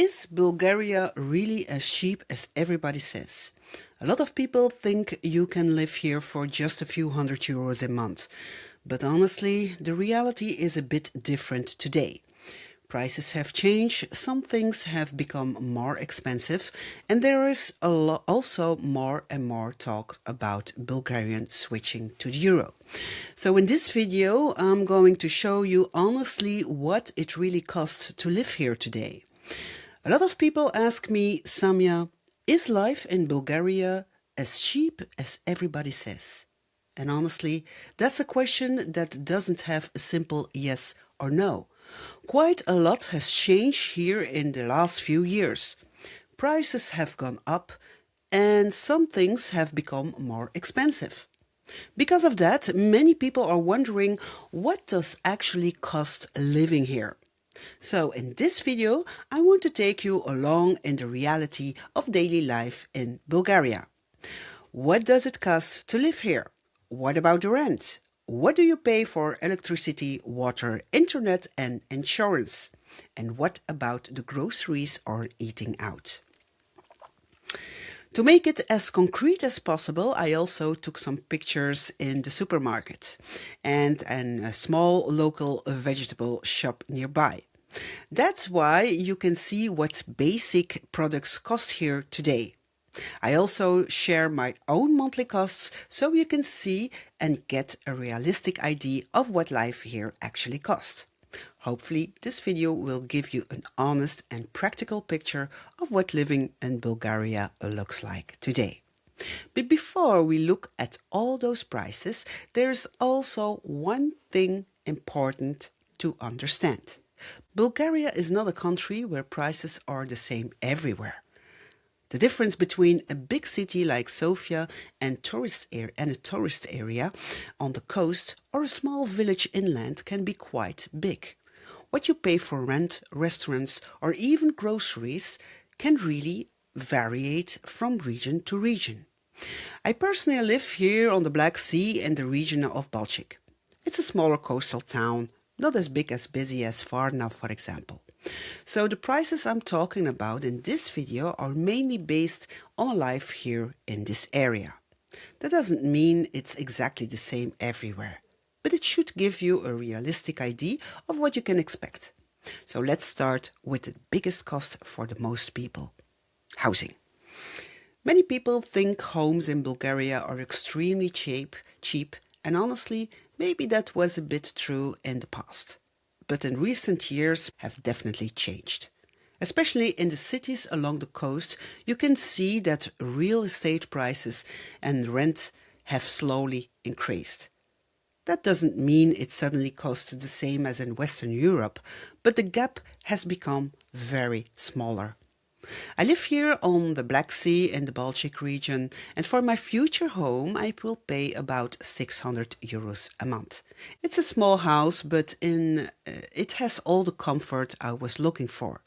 Is Bulgaria really as cheap as everybody says? A lot of people think you can live here for just a few €100 a month. But honestly, the reality is a bit different today. Prices have changed, some things have become more expensive, and there is also more and more talk about Bulgarian switching to the euro. So in this video, I'm going to show you honestly what it really costs to live here today. A lot of people ask me, Samia, is life in Bulgaria as cheap as everybody says? And honestly, that's a question that doesn't have a simple yes or no. Quite a lot has changed here in the last few years. Prices have gone up and some things have become more expensive. Because of that, many people are wondering what does actually cost living here? So in this video, I want to take you along in the reality of daily life in Bulgaria. What does it cost to live here? What about the rent? What do you pay for electricity, water, internet and insurance? And what about the groceries or eating out? To make it as concrete as possible, I also took some pictures in the supermarket and a small local vegetable shop nearby. That's why you can see what basic products cost here today. I also share my own monthly costs so you can see and get a realistic idea of what life here actually costs. Hopefully, this video will give you an honest and practical picture of what living in Bulgaria looks like today. But before we look at all those prices, there's also one thing important to understand. Bulgaria is not a country where prices are the same everywhere. The difference between a big city like Sofia and a tourist area on the coast or a small village inland can be quite big. What you pay for rent, restaurants or even groceries can really vary from region to region. I personally live here on the Black Sea in the region of Balchik. It's a smaller coastal town, not as big as busy as Varna, for example. So the prices I'm talking about in this video are mainly based on life here in this area. That doesn't mean it's exactly the same everywhere, but it should give you a realistic idea of what you can expect. So let's start with the biggest cost for the most people: housing. Many people think homes in Bulgaria are extremely cheap, and honestly, maybe that was a bit true in the past. But in recent years have definitely changed. Especially in the cities along the coast, you can see that real estate prices and rent have slowly increased. That doesn't mean it suddenly costs the same as in Western Europe, but the gap has become very smaller. I live here on the Black Sea in the Balchik region, and for my future home I will pay about €600 a month. It's a small house, but it has all the comfort I was looking for.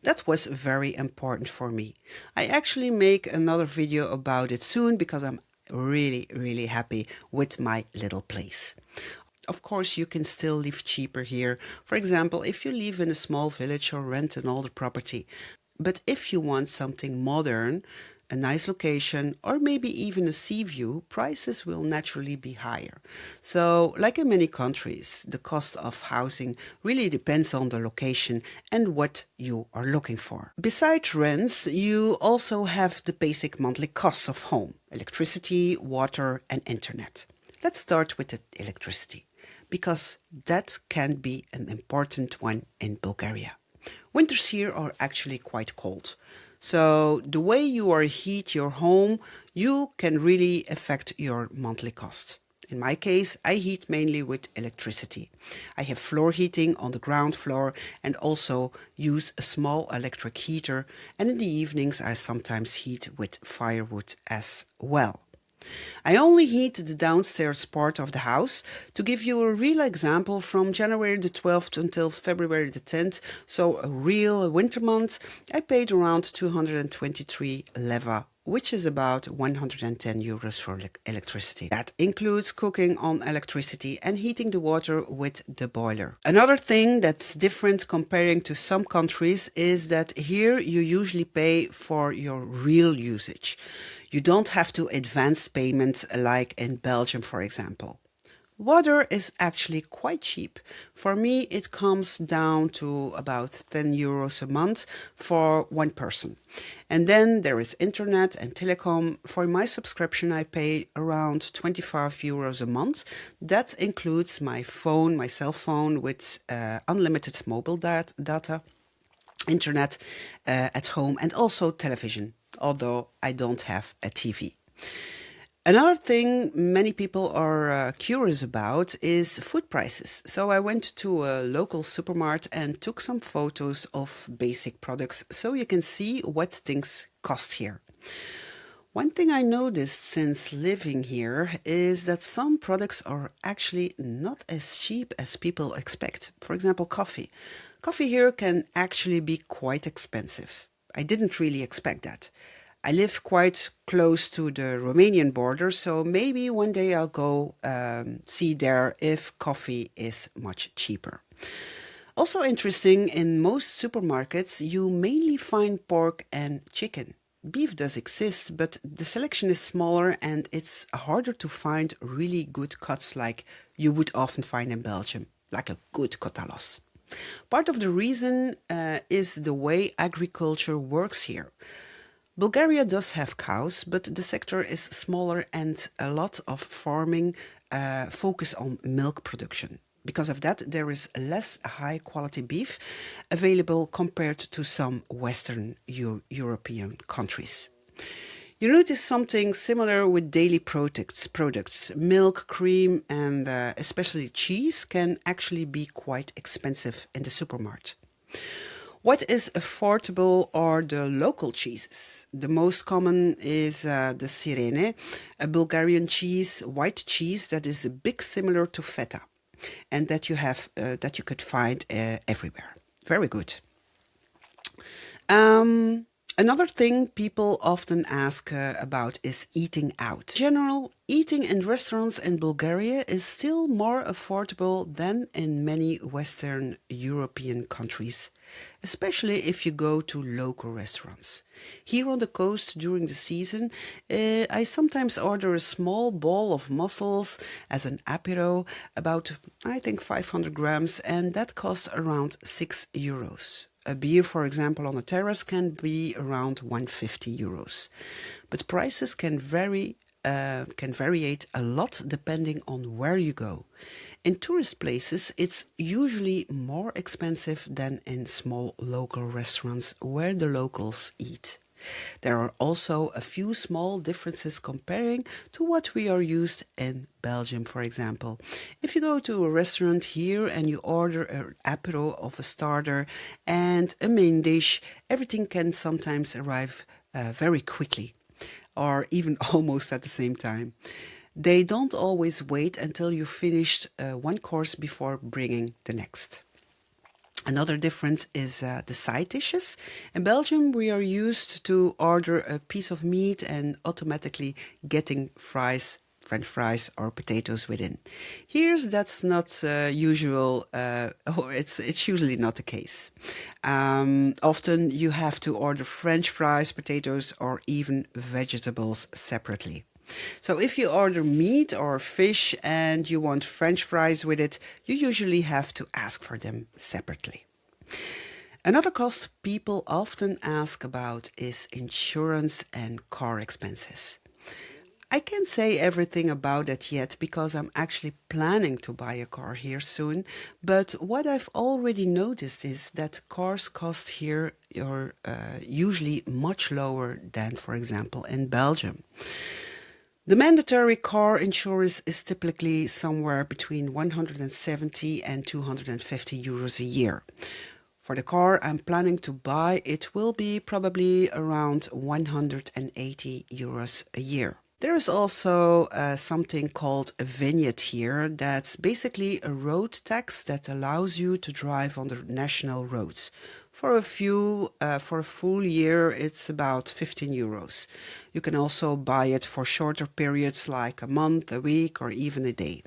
That was very important for me. I actually make another video about it soon because I'm really happy with my little place. Of course, you can still live cheaper here. For example, if you live in a small village or rent an older property. But if you want something modern, a nice location, or maybe even a sea view, prices will naturally be higher. So, like in many countries, the cost of housing really depends on the location and what you are looking for. Besides rents, you also have the basic monthly costs of home: electricity, water, and internet. Let's start with the electricity, because that can be an important one in Bulgaria. Winters here are actually quite cold. So the way you heat your home, you can really affect your monthly cost. In my case, I heat mainly with electricity. I have floor heating on the ground floor and also use a small electric heater. And in the evenings, I sometimes heat with firewood as well. I only heat the downstairs part of the house. To give you a real example, from January the 12th until February the 10th, so a real winter month, I paid around 223 leva which is about 110 euros for electricity. That includes cooking on electricity and heating the water with the boiler. Another thing that's different comparing to some countries is that here you usually pay for your real usage. You don't have to advance payments like in Belgium, for example. Water is actually quite cheap. For me, it comes down to about 10 euros a month for one person. And then there is internet and telecom. For my subscription, I pay around 25 euros a month. That includes my phone, my cell phone with unlimited mobile data, internet at home, and also television, although I don't have a TV. Another thing many people are curious about is food prices. So I went to a local supermarket and took some photos of basic products so you can see what things cost here. One thing I noticed since living here is that some products are actually not as cheap as people expect. For example, coffee. Coffee here can actually be quite expensive. I didn't really expect that. I live quite close to the Romanian border, so maybe one day I'll go see there if coffee is much cheaper. Also interesting, in most supermarkets, you mainly find pork and chicken. Beef does exist, but the selection is smaller and it's harder to find really good cuts like you would often find in Belgium, like a good kotalos. Part of the reason is the way agriculture works here. Bulgaria does have cows, but the sector is smaller and a lot of farming focus on milk production. Because of that, there is less high quality beef available compared to some Western European countries. You notice something similar with daily products. Milk, cream, and especially cheese can actually be quite expensive in the supermarket. What is affordable are the local cheeses. The most common is the sirene, a Bulgarian cheese, white cheese that is a bit similar to feta, and that you could find everywhere. Very good. Um, Another thing people often ask about is eating out. In general, eating in restaurants in Bulgaria is still more affordable than in many Western European countries, especially if you go to local restaurants. Here on the coast during the season, I sometimes order a small bowl of mussels as an apéro, about I think 500 grams, and that costs around 6 euros. A beer, for example, on a terrace can be around 150 euros. But prices can variate a lot depending on where you go. In tourist places, it's usually more expensive than in small local restaurants where the locals eat. There are also a few small differences comparing to what we are used in Belgium, for example. If you go to a restaurant here and you order an apéro of a starter and a main dish, everything can sometimes arrive very quickly or even almost at the same time. They don't always wait until you finished one course before bringing the next. Another difference is the side dishes. In Belgium, we are used to order a piece of meat and automatically getting fries, French fries or potatoes within. Here's that's not usual, or it's usually not the case. Often you have to order French fries, potatoes, or even vegetables separately. So if you order meat or fish and you want French fries with it, you usually have to ask for them separately. Another cost people often ask about is insurance and car expenses. I can't say everything about it yet because I'm actually planning to buy a car here soon. But what I've already noticed is that cars cost here are usually much lower than, for example, in Belgium. The mandatory car insurance is typically somewhere between 170 and 250 euros a year. For the car I'm planning to buy, it will be probably around 180 euros a year. There is also something called a vignette here. That's basically a road tax that allows you to drive on the national roads. For a full year, it's about 15 euros. You can also buy it for shorter periods like a month, a week, or even a day.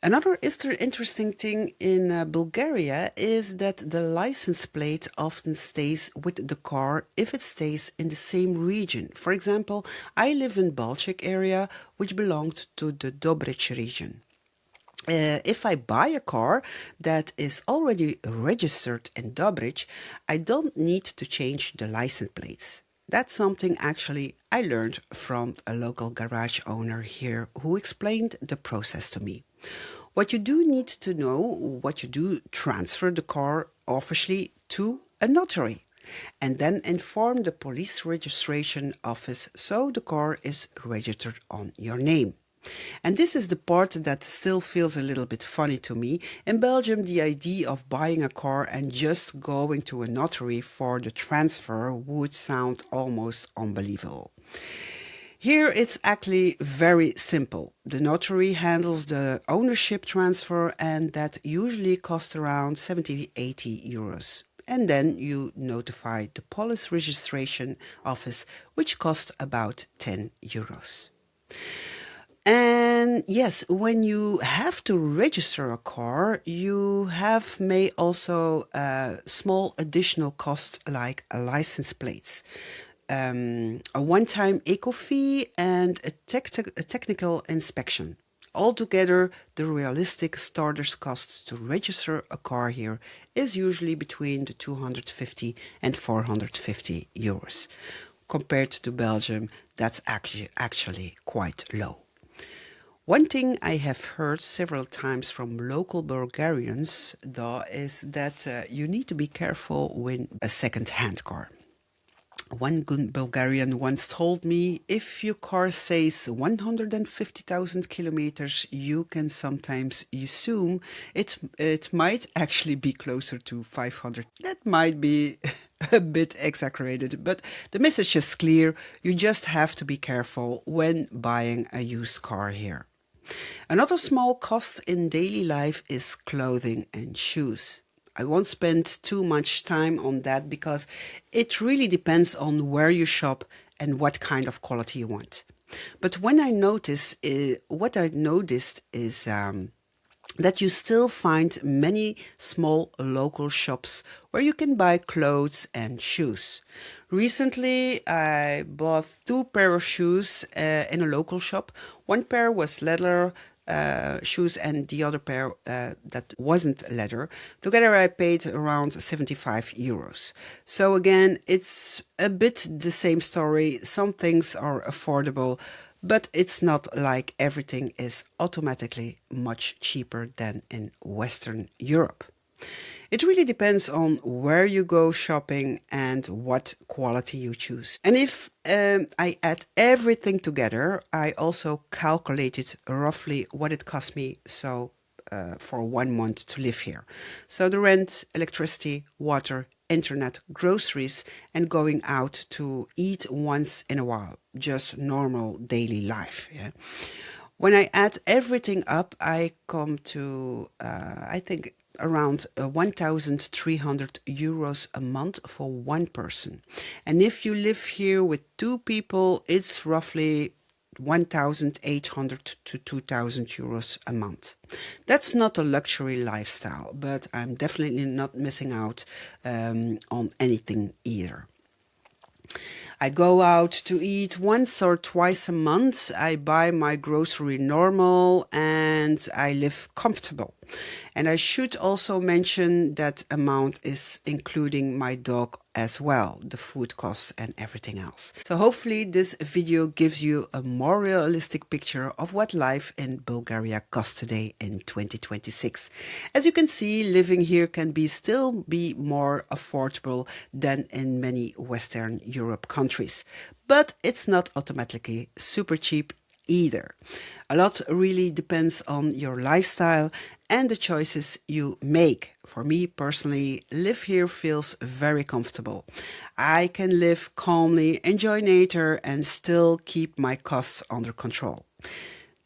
Another interesting thing in Bulgaria is that the license plate often stays with the car if it stays in the same region. For example, I live in Balchik area, which belonged to the Dobrich region. If I buy a car that is already registered in Dobrich, I don't need to change the license plates. That's something actually I learned from a local garage owner here who explained the process to me. What you do need to know, what you do, transfer the car officially to a notary and then inform the police registration office so the car is registered on your name. And this is the part that still feels a little bit funny to me. In Belgium, the idea of buying a car and just going to a notary for the transfer would sound almost unbelievable. Here it's actually very simple. The notary handles the ownership transfer and that usually costs around 70-80 euros. And then you notify the police registration office, which costs about 10 euros. And yes, when you have to register a car, you may also small additional costs like license plates, a one-time eco fee, and a technical inspection. Altogether, the realistic starter's cost to register a car here is usually between the 250 and 450 euros. Compared to Belgium, that's actually quite low. One thing I have heard several times from local Bulgarians, though, is that you need to be careful with a second-hand car. One good Bulgarian once told me, if your car says 150,000 kilometers, you can sometimes assume it might actually be closer to 500. That might be a bit exaggerated, but the message is clear. You just have to be careful when buying a used car here. Another small cost in daily life is clothing and shoes. I won't spend too much time on that because it really depends on where you shop and what kind of quality you want. But what I noticed is that you still find many small local shops where you can buy clothes and shoes. Recently, I bought two pair of shoes in a local shop. One pair was leather shoes and the other pair that wasn't leather. Together I paid around 75 euros. So again, it's a bit the same story. Some things are affordable, but it's not like everything is automatically much cheaper than in Western Europe. It really depends on where you go shopping and what quality you choose. And if I add everything together, I also calculated roughly what it cost me for 1 month to live here. So the rent, electricity, water, internet, groceries, and going out to eat once in a while. Just normal daily life. Yeah? When I add everything up, I come to, I think, around 1,300 euros a month for one person. And if you live here with two people, it's roughly 1,800 to 2,000 euros a month. That's not a luxury lifestyle, but I'm definitely not missing out on anything either. I go out to eat once or twice a month. I buy my grocery normal and I live comfortable. And I should also mention that amount is including my dog as well, the food costs and everything else. So hopefully this video gives you a more realistic picture of what life in Bulgaria costs today in 2026. As you can see, living here can still be more affordable than in many Western Europe countries. But it's not automatically super cheap either. A lot really depends on your lifestyle and the choices you make. For me personally, live here feels very comfortable. I can live calmly, enjoy nature, and still keep my costs under control.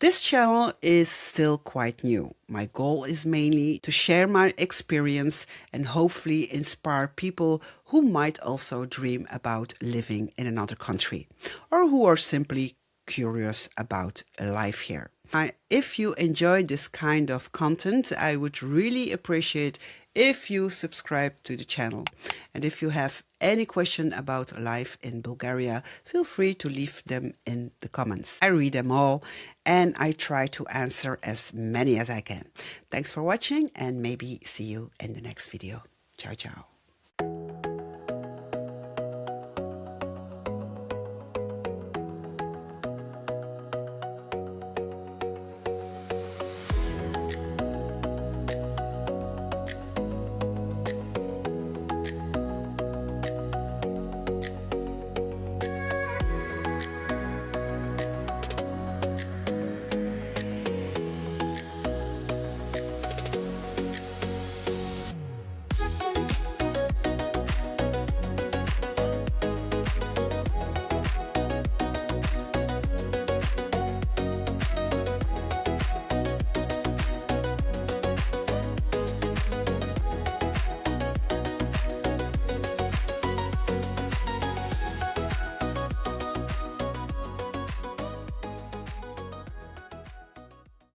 This channel is still quite new. My goal is mainly to share my experience and hopefully inspire people who might also dream about living in another country or who are simply curious about life here. If you enjoy this kind of content, I would really appreciate if you subscribe to the channel. And if you have any question about life in Bulgaria, feel free to leave them in the comments. I read them all and I try to answer as many as I can. Thanks for watching and maybe see you in the next video. Ciao, ciao.